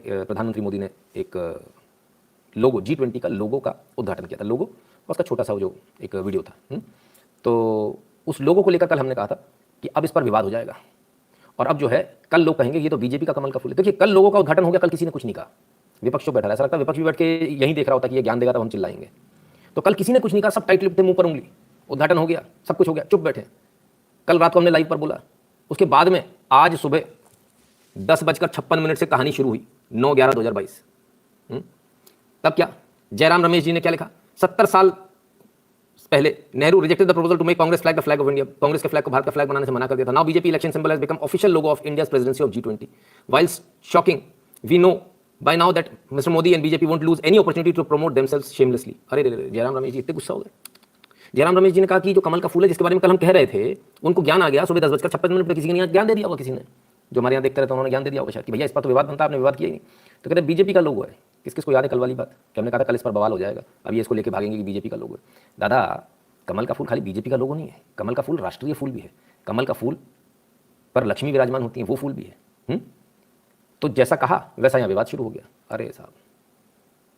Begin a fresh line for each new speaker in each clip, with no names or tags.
प्रधानमंत्री मोदी ने एक लोगो G20 का लोगो का उद्घाटन किया था। लोगो और उसका छोटा सा जो एक वीडियो था। तो उस लोगो को लेकर कल हमने कहा था कि अब इस पर विवाद हो जाएगा और अब जो है कल लोग कहेंगे ये तो बीजेपी का कमल का फूल है। देखिए कल लोगों का उद्घाटन हो गया, कल किसी ने कुछ नहीं कहा, विपक्ष तो बैठा रहा, ऐसा लगता है विपक्ष भी बैठ के यही देख रहा होता कि ये ज्ञान देगा तो हम चिल्लाएंगे। तो कल किसी ने कुछ नहीं कहा, सब टाइट लिपटे मुंह पर उंगली, उद्घाटन हो गया, सब कुछ हो गया, चुप बैठे। कल रात को हमने लाइव पर बोला, उसके बाद में आज सुबह 10:56 से कहानी शुरू हुई, 9/11/2022। तब क्या जयराम रमेश जी ने क्या लिखा, 70 साल पहले Nehru rejected the proposal to make Congress flag the flag of India. Congress के फ्लैग को भारत का फ्लैग बनाने से मना कर दिया था। Now BJP election symbol has become official logo of India's presidency of G20। While shocking, we know by now that Mr. Modi and BJP won't lose any opportunity to promote themselves shamelessly। अरे जयराम रमेश जी इतने गुस्सा हो गए। जयराम रमेश जी ने कहा कि जो कमल का फूल है जिसके बारे में कल हम कह रहे थे, उनको ज्ञान आ गया सुबह 10:56 पे, किसी ने ज्ञान दे दिया होगा, किसी ने जो हमारे यहाँ देखते रहते उन्होंने ज्ञान दे दिया होगा शायद कि भैया इस पर तो विवाद बनता, आपने विवाद किया ही नहीं। तो कहते बीजेपी का लोगो है। किस किस को याद है कल वाली बात कि हमने कहा था कल इस पर बवाल हो जाएगा, अब ये इसको लेकर भागेंगे कि बीजेपी का लोगो है। दादा कमल का फूल खाली बीजेपी का लोगो नहीं है, कमल का फूल राष्ट्रीय फूल भी है। कमल का फूल पर लक्ष्मी विराजमान होती है, वो फूल भी है। तो जैसा कहा वैसा यहाँ विवाद शुरू हो गया। अरे साहब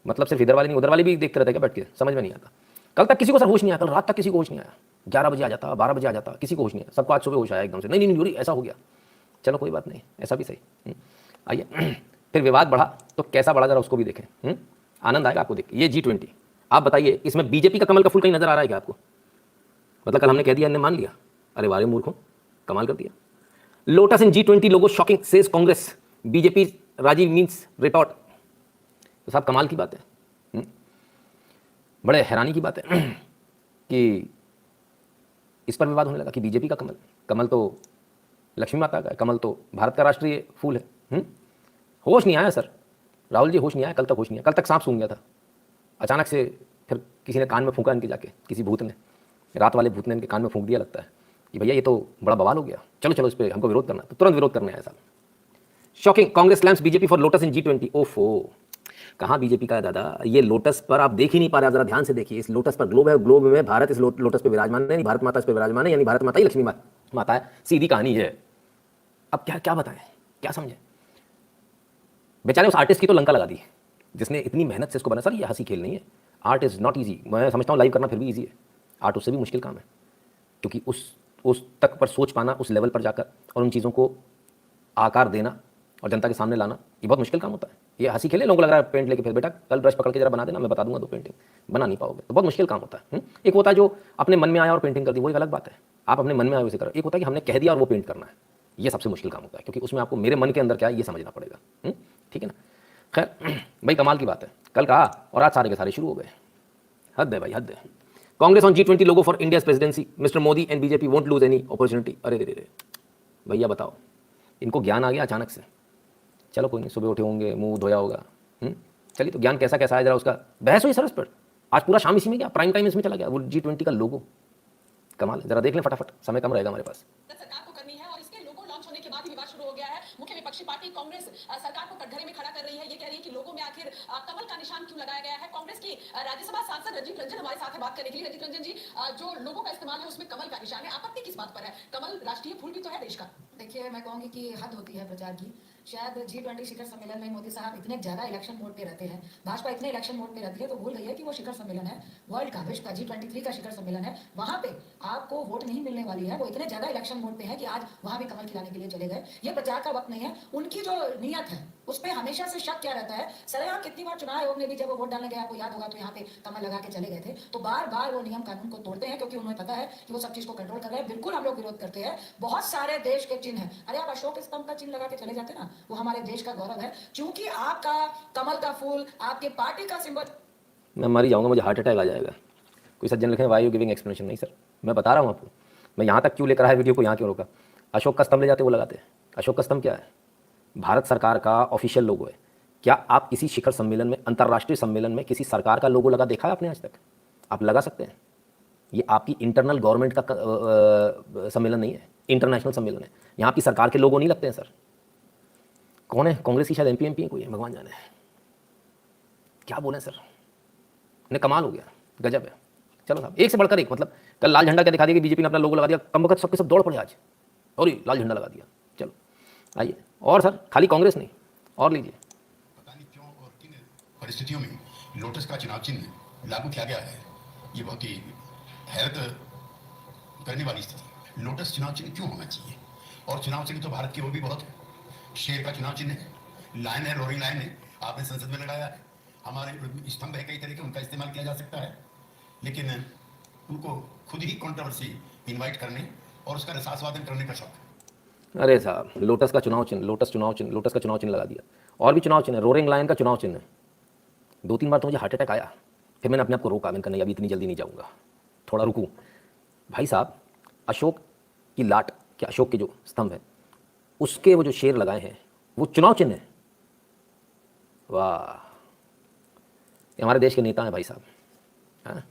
मतलब सिर्फ इधर वाले नहीं उधर वाले भी देखते रहते क्या बैठ के, समझ में नहीं आता। कल तक किसी को सर होश नहीं आया, कल रात तक किसी को होश नहीं आया, 11 बजे आ जाता, 12 बजे आ जाता, किसी को होश नहीं आया। सबको आज सुबह होश आया एकदम से, नहीं नहीं ऐसा हो गया। चलो कोई बात नहीं, ऐसा भी सही। आइए फिर विवाद बढ़ा तो कैसा बढ़ा जरा उसको भी देखें, आनंद आएगा आपको देख। ये G20 आप बताइए इसमें बीजेपी का कमल का फूल कहीं नजर आ रहा है क्या आपको? मतलब कल हमने कह दिया, इन्हें मान लिया, अरे वारे मूर्खों कमाल कर दिया। Lotus in G20 logo shocking says Congress, BJP Rajiv means report. तो साहब कमाल की बात है, बड़े हैरानी की बात है कि इस पर विवाद होने लगा कि बीजेपी का कमल, कमल तो लक्ष्मी माता का है, कमल तो भारत का राष्ट्रीय फूल है। होश नहीं आया सर, राहुल जी होश नहीं आया, कल तक होश नहीं आया। कल तक सांप सूंघ गया था, अचानक से फिर किसी ने कान में फूंका इनके जाके, किसी भूत ने, रात वाले भूत ने इनके कान में फूंक दिया लगता है कि भैया ये तो बड़ा बवाल हो गया, चलो चलो इस पर हमको विरोध करना। तो तुरंत विरोध करने आया साहब। Shocking, Congress slams BJP for lotus in G20। ओफो कहाँ बीजेपी का है दादा, ये लोटस पर आप देख ही नहीं पा रहे, जरा ध्यान से देखिए। इस लोटस पर ग्लोब है, ग्लोब में भारत इस लोटस पे विराजमान है, भारत माता इस पे विराजमान है, यानी भारत माता ही लक्ष्मी माता है, सीधी कहानी है। अब क्या क्या बताएं, क्या समझे? बेचारे उस आर्टिस्ट की तो लंका लगा दी जिसने इतनी मेहनत से इसको बनाया। सर ये हंसी खेल नहीं है, आर्ट इज नॉट ईजी। मैं समझता हूँ लाइव करना फिर भी ईजी है, आर्ट उससे भी मुश्किल काम है, क्योंकि उस तक पर सोच पाना, उस लेवल पर जाकर और उन चीज़ों को आकार देना और जनता के सामने लाना, ये बहुत मुश्किल काम होता है। ये हंसी खेले, लोगों को लग रहा है पेंट लेके फिर बेटा कल ब्रश पकड़ के जरा बना देना, मैं बता दूंगा 2 पेंटिंग, बना नहीं पाओगे, तो बहुत मुश्किल काम होता है। एक होता है जो अपने मन में आया और पेंटिंग कर दी, वो एक अलग बात है, आप अपने मन में आए उसे करो। एक होता है कि हमने कह दिया और वो पेंट करना है, ये सबसे मुश्किल काम होता है, क्योंकि उसमें आपको मेरे मन के अंदर क्या है ये समझना पड़ेगा। ठीक है ना? खैर भाई कमाल की बात है, कल कहा और आज सारे के सारे शुरू हो गए। हद है भाई, हद है। Congress on G20 logo for India's presidency, mister Modi and BJP won't lose any opportunity. अरे रे भैया बताओ, इनको ज्ञान आ गया अचानक से। चलो कोई नहीं, सुबह उठे होंगे, मुंह धोया होगा। चलिए तो ज्ञान कैसा कैसा है जरा उसका बहस हुई सर इस पर। आज पूरा शाम इसी में गया, प्राइम टाइम इसमें चला गया, वो G20 का लोगो। कमाल है, जरा देख लें फटाफट, समय कम रहेगा हमारे पास।
सरकार को करनी है और इसके लोगो लॉन्च होने के बाद ही विवाद शुरू हो गया है। मुख्य विपक्षी पार्टी कांग्रेस सरकार को कटघरे में खड़ा कर रही है। ये कह रही है कि लोगों में आखिर कमल का निशान क्यों लगाया गया है। कांग्रेस की राज्यसभा सांसद रंजीत रंजन हमारे साथ है बात करने के लिए। रंजीत रंजन जी, जो लोगों का इस्तेमाल है उसमें कमल का निशान है, आपत्ति किस बात पर है? कमल राष्ट्रीय फूल भी तो है देश का।
देखिए मैं कहूंगी कि हद होती है प्रचार की। शायद G20 शिखर सम्मेलन में मोदी साहब इतने ज्यादा इलेक्शन मोड पे रहते हैं, भाजपा इतने इलेक्शन मोड पे रहती है, तो भूल गई है कि वो शिखर सम्मेलन है वर्ल्ड का, विश्व का G23 का शिखर सम्मेलन है। वहां पे आपको वोट नहीं मिलने वाली है। वो इतने ज्यादा इलेक्शन मोड पे है कि आज वहां भी कमल खिलाने के लिए चले गए। ये प्रचार का वक्त नहीं है। उनकी जो नियत है उस पर हमेशा से शक क्या रहता है। सरेआम कितनी बार चुनाव आयोग ने भी जब वो वोट डालने गए, आपको याद होगा, तो यहाँ पे कमल लगा के चले गए थे। तो बार बार वो नियम कानून को तोड़ते हैं, क्योंकि उन्हें पता है कि वो सब चीज को कंट्रोल कर रहे हैं। बिल्कुल हम लोग विरोध करते हैं। बहुत सारे देश के चिन्ह है, अरे आप अशोक स्तंभ का चिन्ह लगा के चले जाते ना, वो हमारे देश का गौरव है। क्योंकि आपका कमल का फूल आपके पार्टी का सिंबल।
मैं मर ही जाऊंगा, मुझे हार्ट अटैक आ जाएगा। कोई सज्जन लिखे वाई यू गिविंग एक्सप्लेनेशन। नहीं सर, मैं बता रहा हूँ आपको, मैं यहाँ तक क्यों लेकर आया वीडियो को, यहाँ क्यों रोका। अशोक का स्तंभ ले जाते वो लगाते हैं। अशोक का स्तंभ क्या है? भारत सरकार का ऑफिशियल लोगो है। क्या आप किसी शिखर सम्मेलन में, अंतर्राष्ट्रीय सम्मेलन में किसी सरकार का लोगो लगा देखा है आपने आज तक? आप लगा सकते हैं? ये आपकी इंटरनल गवर्नमेंट का सम्मेलन नहीं है, इंटरनेशनल सम्मेलन है। यहाँ की सरकार के लोगो नहीं लगते हैं सर। कौन है? कांग्रेस की शायद MP कोई है, भगवान जाने। क्या बोले सर, ने कमाल हो गया, गजब है। चलो साहब, एक से बढ़कर एक, मतलब कल लाल झंडा क्या दिखा दिया कि बीजेपी ने अपना लोगो लगा दिया, कम वक्त सबके सब दौड़ पड़े आज, और लाल झंडा लगा दिया। चलो आइए, और सर खाली कांग्रेस नहीं, और लीजिए
परिस्थितियों में लोटस का चुनाव चिन्ह लागू किया गया है, ये बहुत ही हैरत करने वाली स्थिति है। लोटस चुनाव चिन्ह क्यों होना चाहिए? और चुनाव चिन्ह तो भारत के और भी बहुत है। शेर का चुनाव चिन्ह है, लायन है, रोरिंग लायन है, आपने संसद में लगाया है। हमारे स्तंभ है कई तरह के, उनका इस्तेमाल किया जा सकता है, लेकिन उनको खुद ही कंट्रोवर्सी इनवाइट करने और उसका रसास्वादन करने का शौक है।
अरे साहब, लोटस का चुनाव चिन्ह, लोटस का चुनाव चिन्ह लगा दिया। और भी चुनाव चिन्ह है, रोरिंग लायन का चुनाव चिन्ह है। 2-3 बार तो मुझे हार्ट अटैक आया, फिर मैंने अपने आप को रोका, मैंने कहा नहीं अभी इतनी जल्दी नहीं जाऊँगा, थोड़ा रुकूँ। भाई साहब, अशोक की लाट के, अशोक के जो स्तंभ है उसके वो जो शेर लगाए हैं वो चुनाव चिन्ह है। वाह, ये हमारे देश के नेता हैं भाई साहब। हाँ,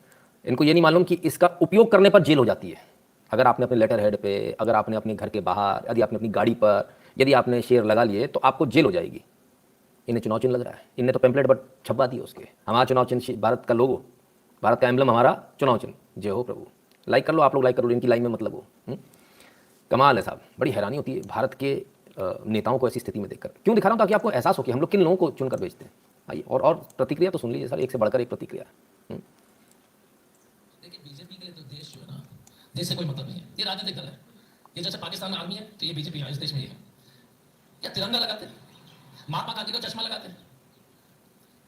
इनको ये नहीं मालूम कि इसका उपयोग करने पर जेल हो जाती है। अगर आपने अपने लेटर हेड पे, अगर आपने अपने घर के बाहर, यदि आपने अपनी गाड़ी पर, यदि आपने शेर लगा लिए तो आपको जेल हो जाएगी। इन्हें चुनाव चिन्ह लग रहा है, इनने तो पेम्पलेट पर छपवा दिए उसके। हमारा चुनाव चिन्ह, भारत का लोगो, भारत का एम्बलम हमारा चुनाव चिन्ह। जय हो प्रभु। लाइक कर लो, आप लोग लाइक कर लो, इनकी लाइन में मतलब हो। कमाल है साहब, बड़ी हैरानी होती है भारत के नेताओं को ऐसी स्थिति में देखकर। क्यों दिखा रहा हूँ? ताकि आपको एहसास हो कि हम लोग किन लोगों को चुनकर भेजते हैं। आइए और प्रतिक्रिया तो सुन लीजिए सर, एक से बढ़कर एक प्रतिक्रिया।
देखिए, बीजेपी के लिए तो देश जो है ना, देश से कोई मतलब नहीं है, ये राजनीतिक दल है। ये जैसे पाकिस्तान में आर्मी है तो ये बीजेपी यहाँ इस देश में ये है। या तिरंगा लगाते हैं, महात्मा गांधी का चश्मा लगाते हैं,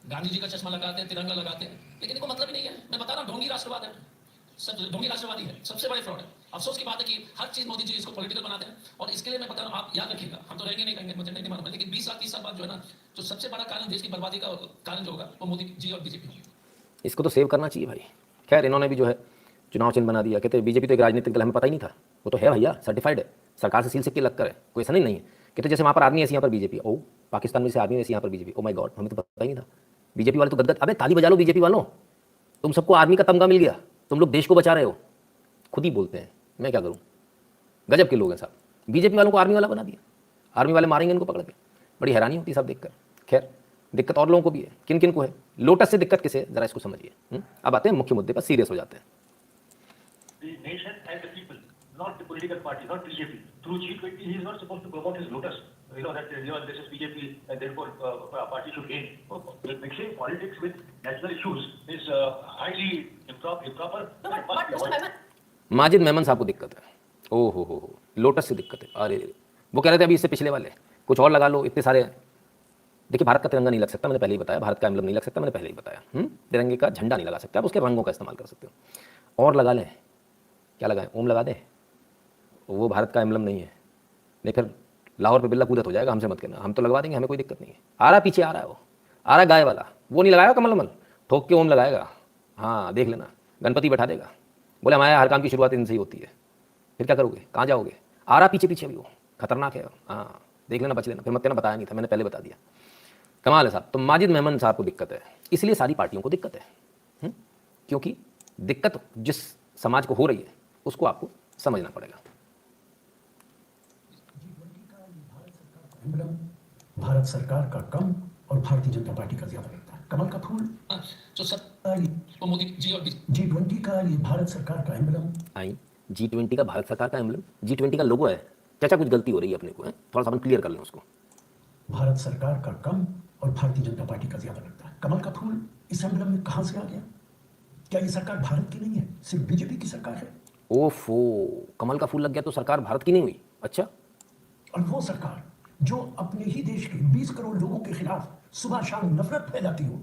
गांधी जी का चश्मा लगाते हैं, तिरंगा लगाते हैं, लेकिन इनको मतलब ही नहीं है। मैं बता रहा हूँ, ढोंगी राष्ट्रवाद है, सब ढोंगी राष्ट्रवादी है, सबसे बड़े फ्रॉड है। अफसोस की बात है कि हर चीज मोदी जी इसको पॉलिटिकल बनाते हैं। और इसके लिए मैं बता रहा हूँ, आप याद रखिएगा, हम तो रहेंगे नहीं रहेंगे मुझे नहीं मालूम है, लेकिन 20 साल 30 साल बाद जो है ना, जो सबसे बड़ा कारण देश की बर्बादी का कारण जो होगा वो मोदी जी और बीजेपी होगी।
इसको तो सेव करना चाहिए भाई। खैर, इन्होंने भी जो है चुनाव चिन्ह बना दिया। कहते बीजेपी तो एक राजनीतिक दल, हमें पता ही नहीं था। वो तो है भैया, सर्टिफाइड है, सरकार से सील सिक्के लग कर है, कोई ऐसा नहीं है। कहते जैसे वहाँ पर आदमी ऐसे यहाँ पर बीजेपी, ओ पाकिस्तान में से आदमी ऐसे यहाँ पर बीजेपी। ओ माय गॉड, हमें तो पता ही नहीं था। बीजेपी वाले तो गदगद, अबे ताली बजा लो बीजेपी वालों, तुम सबको आर्मी का तमगा मिल गया, तुम लोग देश को बचा रहे हो। खुद ही बोलते हैं, मैं क्या करूँ। गजब के लोग हैं साहब। बीजेपी वालों को आर्मी वाला बना दिया, आर्मी वाले मारेंगे इनको पकड़ के। बड़ी हैरानी होती है सब देखकर। खैर, दिक्कत और लोगों को भी है। किन किन को है? लोटस से दिक्कत किसे, जरा इसको समझिए। अब आते हैं मुख्य मुद्दे पर, सीरियस हो जाते हैं।
The nation and the people, not the political party, not BJP. Through G20, he is not supposed to promote his lotus. This is BJP, and therefore party should gain. Mixing politics with national issues is highly improper.
Majid Memon साहब को दिक्कत है। ओ हो, lotus से दिक्कत है। अरे वो कह रहे थे अभी इससे पिछले वाले कुछ और लगा लो, इतने सारे। देखिए, भारत का तिरंगा नहीं लग सकता, मैंने पहले ही बताया। भारत का एम्बलम नहीं लग सकता, मैंने पहले ही बताया। तिरंगे का झंडा नहीं लगा सकता, आप उसके रंगों का इस्तेमाल कर सकते हो। और लगा लें, क्या लगाएं? ओम लगा दें, वो भारत का एम्बलम नहीं है। नहीं फिर लाहौर पे बिल्ला कूदत हो जाएगा, हमसे मत कहना, हम तो लगवा देंगे, हमें कोई दिक्कत नहीं है। आ रहा पीछे आ रहा है, वो आ रहा गाय वाला, वो नहीं लगाएगा कमल अमल, ठोक के ओम लगाएगा। हाँ देख लेना, गणपति बैठा देगा, बोले हमारे हर काम की शुरुआत इनसे ही होती है। फिर क्या करोगे, कहाँ जाओगे? आ रहा पीछे पीछे भी, वो खतरनाक है। हाँ देख लेना, बच लेना, फिर मत कहना बताया नहीं था, मैंने पहले बता दिया। कमाल है साहब। तो माजिद मेमन साहब को दिक्कत है, इसलिए सारी पार्टियों को दिक्कत है। क्योंकि दिक्कत जिस समाज को हो रही है उसको आपको समझना पड़ेगा।
भारत सरकार का कम और भारतीय जनता पार्टी का ज्यादा लगता है। कमल का फूल
तो सब वो मोदी जी और
G20 का, ये भारत सरकार का एम्बलम।
आई G20 का भारत सरकार का एम्बलम, G20 का लोगो है। चाचा कुछ गलती हो रही है अपने को, है थोड़ा सा अपन क्लियर कर लें उसको।
भारत सरकार का कम और भारतीय जनता पार्टी का ज्यादा लगता है। कमल का फूल इस एम्बलम में कहां से आ गया? क्या ये सरकार भारत की नहीं है, सिर्फ बीजेपी की सरकार है?
ओफो, कमल का फूल लग गया तो सरकार भारत की नहीं हुई? अच्छा,
और वो सरकार जो अपने ही देश के 20 करोड़ लोगों के खिलाफ सुबह शाम नफरत फैलाती हो,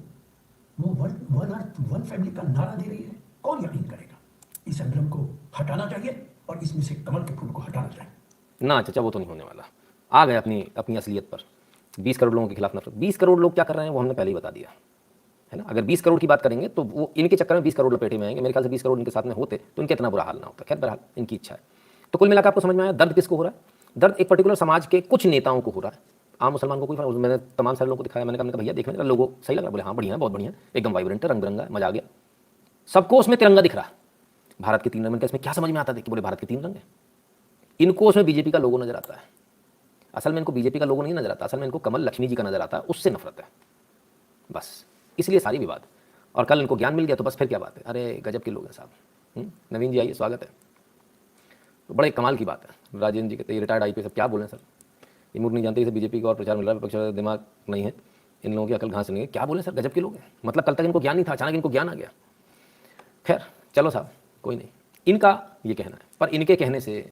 वो वन अर्थ वन फैमिली का नारा दे रही है। कौन यकीन करेगा? इस एम्बलम को हटाना चाहिए और इसमें से कमल के फूल को हटाना चाहिए।
ना चाचा, वो तो नहीं होने वाला। आ गए अपनी असलियत पर। 20 करोड़ लोगों के खिलाफ नफरत। 20 करोड़ लोग क्या कर रहे हैं वो हमने पहले ही बता दिया है ना। अगर 20 करोड़ की बात करेंगे तो वो इनके चक्कर में 20 करोड़ लपेटे में आएंगे। मेरे ख्याल से 20 करोड़ इनके साथ में होते तो इनका इतना बुरा हाल ना होता। खैर बहरहाल इनकी इच्छा है। तो कुल मिलाकर आपको समझ में आया दर्द किसको हो रहा है? दर्द एक पर्टिकुलर समाज के कुछ नेताओं को हो रहा है। आम मुसलमान को कोई फर्क। मैंने तमाम सारे लोगों को दिखाया, मैंने कहा भैया देखने का लोगो सही लग रहा है? बोले हाँ बढ़िया है, बहुत बढ़िया, एकदम वाइब्रेंट है, रंग बिरंगा है, मजा आ गया। सबको उसमें तिरंगा दिख रहा है, भारत के 3 रंग। इसमें क्या समझ में आता है कि बोले भारत के 3 रंग है। इनको उसमें बीजेपी का लोगो नजर आता है। असल में इनको बीजेपी का लोगो नहीं नजर आता, असल में इनको कमल लक्ष्मी जी का नजर आता है, उससे नफरत है बस। इसलिए सारी विवाद। और कल इनको ज्ञान मिल गया तो बस फिर क्या बात है। अरे गजब के लोग हैं साहब। नवीन जी आइए, स्वागत है। तो बड़े कमाल की बात है। राजेंद्र जी कहते हैं रिटायर्ड आईपीएस, सब क्या बोलें सर, ये मूर्ख नहीं जानते इसे बीजेपी का और प्रचार मिल रहा है, विपक्ष दिमाग नहीं है। इन लोगों की अकल कहाँ से नहीं है, क्या बोले सर, गजब के लोग हैं। मतलब कल तक इनको ज्ञान नहीं था, अचानक इनको ज्ञान आ गया। खैर चलो साहब, कोई नहीं, इनका ये कहना है, पर इनके कहने से